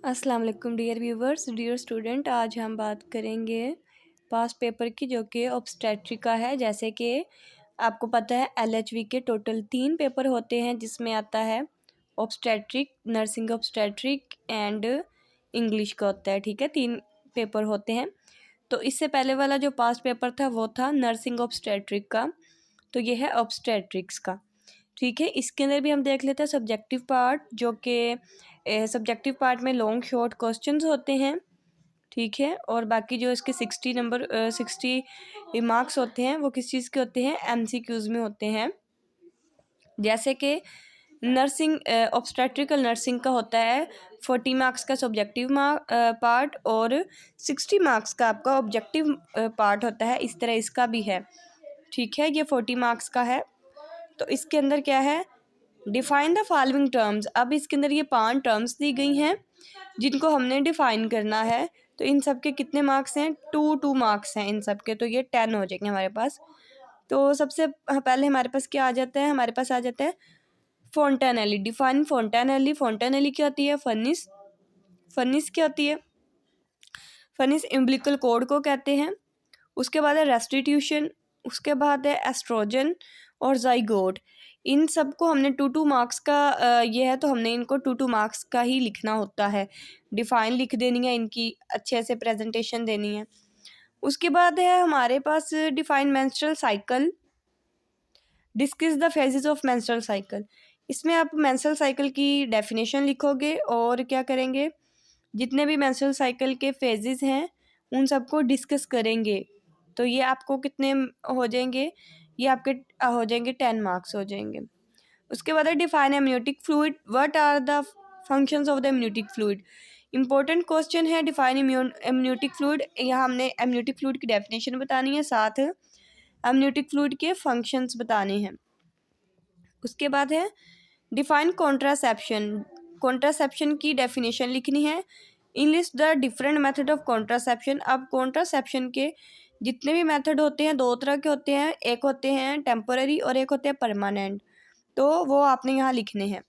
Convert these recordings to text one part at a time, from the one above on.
अस्सलाम वालेकुम dear viewers, dear student. आज हम बात करेंगे पास्ट पेपर की, जो कि ऑब्स्टेट्रिक का है। जैसे कि आपको पता है LHV के टोटल 3 पेपर होते हैं, जिसमें आता है obstetric, nursing obstetric and English का होता है। ठीक है, 3 पेपर होते हैं। तो इससे पहले वाला जो पास्ट पेपर था वो था नर्सिंग ऑब्स्टेट्रिक का, तो ये है ऑब्स्टेट्रिक्स का। ठीक है, इसके अंदर भी हम देख लेते हैं सब्जेक्टिव पार्ट, जो कि सब्जेक्टिव पार्ट में लॉन्ग शॉर्ट क्वेश्चंस होते हैं। ठीक है, और बाकी जो इसके 60 मार्क्स होते हैं वो किस चीज़ के होते हैं, MCQs में होते हैं। जैसे कि नर्सिंग ऑब्स्टेट्रिकल नर्सिंग का होता है 40 मार्क्स का सब्जेक्टिव पार्ट और 60 मार्क्स का आपका ऑब्जेक्टिव पार्ट होता है। इस तरह इसका भी है। ठीक है, ये 40 मार्क्स का है। तो इसके अंदर क्या है, डिफाइन द फॉलोइंग टर्म्स। अब इसके अंदर ये 5 टर्म्स दी गई हैं जिनको हमने डिफाइन करना है। तो इन सब के कितने मार्क्स हैं, 2 मार्क्स हैं इन सब के, तो ये 10 हो जाएंगे हमारे पास। तो सबसे पहले हमारे पास क्या आ जाता है, हमारे पास आ जाता है फोंटेनेली। डिफाइन फोंटेनेली। फोंटेनेली क्या होती है, फर्निस। फर्निस क्या होती है, फर्निस इम्बिलिकल कॉर्ड को कहते हैं। उसके बाद है रेस्टिट्यूशन, उसके बाद है एस्ट्रोजन और जाइगोट। इन सब को हमने 2 मार्क्स का ये है, तो हमने इनको 2 मार्क्स का ही लिखना होता है। डिफाइन लिख देनी है, इनकी अच्छे से प्रेजेंटेशन देनी है। उसके बाद है हमारे पास define menstrual cycle, discuss the phases of menstrual cycle. इसमें आप मेंस्ट्रुअल साइकिल की डेफिनेशन लिखोगे और क्या करेंगे, जितने भी मेंस्ट्रुअल साइकिल के फेजेस हैं उन सबको डिस्कस करेंगे। तो ये आपको कितने हो जाएंगे, ये आपके हो जाएंगे 10 मार्क्स हो जाएंगे। उसके बाद है define amniotic fluid, what are the functions of the amniotic fluid. Important question है डिफाइन एमनियोटिक फ्लूइड। यहाँ हमने एमनियोटिक फ्लूइड की डेफिनेशन बतानी है, साथ एमनियोटिक फ्लूइड के फंक्शंस बताने हैं। उसके बाद है डिफाइन कॉन्ट्रासेप्शन। कॉन्ट्रासेप्शन की डेफिनेशन लिखनी है। Enlist the different method of contraception. अब कॉन्ट्रासेप्शन के जितने भी मेथड होते हैं 2 तरह के होते हैं, एक होते हैं टेम्पररी और एक होते हैं परमानेंट, तो वो आपने यहाँ लिखने हैं।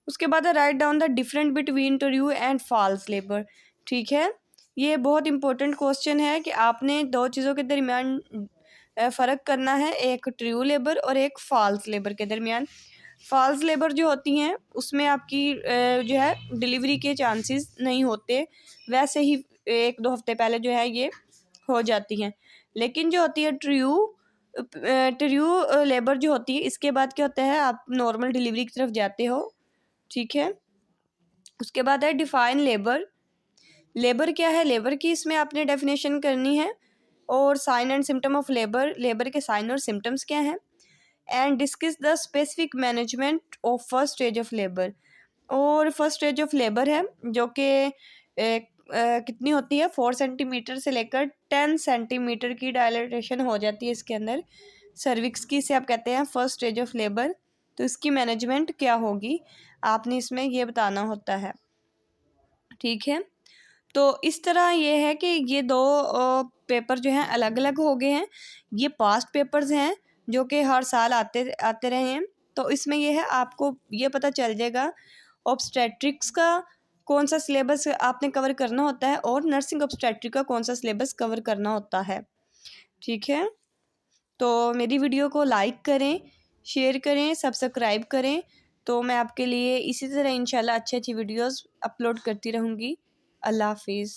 उसके बाद है write down the different between true and false labour. ठीक है, ये बहुत इंपॉर्टेंट क्वेश्चन है कि आपने 2 चीज़ों के दरमियान फ़र्क करना है, एक ट्रू लेबर और एक फॉल्स लेबर के दरमियान। फॉल्स लेबर जो होती हैं उसमें आपकी जो है डिलीवरी के चांसेस नहीं होते, वैसे ही 1-2 हफ्ते पहले जो है ये हो जाती हैं। लेकिन जो होती है ट्रू लेबर जो होती है, इसके बाद क्या होता है, आप नॉर्मल डिलीवरी की तरफ जाते हो। ठीक है, उसके बाद है डिफाइन लेबर। लेबर क्या है, लेबर की इसमें आपने डेफिनेशन करनी है। और sign and symptom of labour, labour के साइन और सिम्टम्स क्या हैं। And discuss the specific management of first stage of labour. और फर्स्ट स्टेज ऑफ लेबर है जो कि कितनी होती है, 4 सेंटीमीटर से लेकर 10 सेंटीमीटर की डायलेटेशन हो जाती है इसके अंदर सर्विक्स की, इसे आप कहते हैं फर्स्ट स्टेज ऑफ लेबर। तो इसकी मैनेजमेंट क्या होगी, आपने इसमें ये बताना होता है। ठीक है, तो इस तरह ये है कि ये 2 पेपर जो हैं अलग अलग हो गए हैं। ये पास्ट पेपर्स हैं जो कि हर साल आते आते रहे हैं। तो इसमें ये है, आपको ये पता चल जाएगा ऑब्स्टेट्रिक्स का कौन सा सिलेबस आपने कवर करना होता है और नर्सिंग ऑब्स्टेट्रिक का कौन सा सिलेबस कवर करना होता है। ठीक है, तो मेरी वीडियो को लाइक करें, शेयर करें, सब्सक्राइब करें। तो मैं आपके लिए इसी तरह इंशाल्लाह अच्छी अच्छी वीडियोस अपलोड करती रहूँगी। अल्लाह हाफिज़।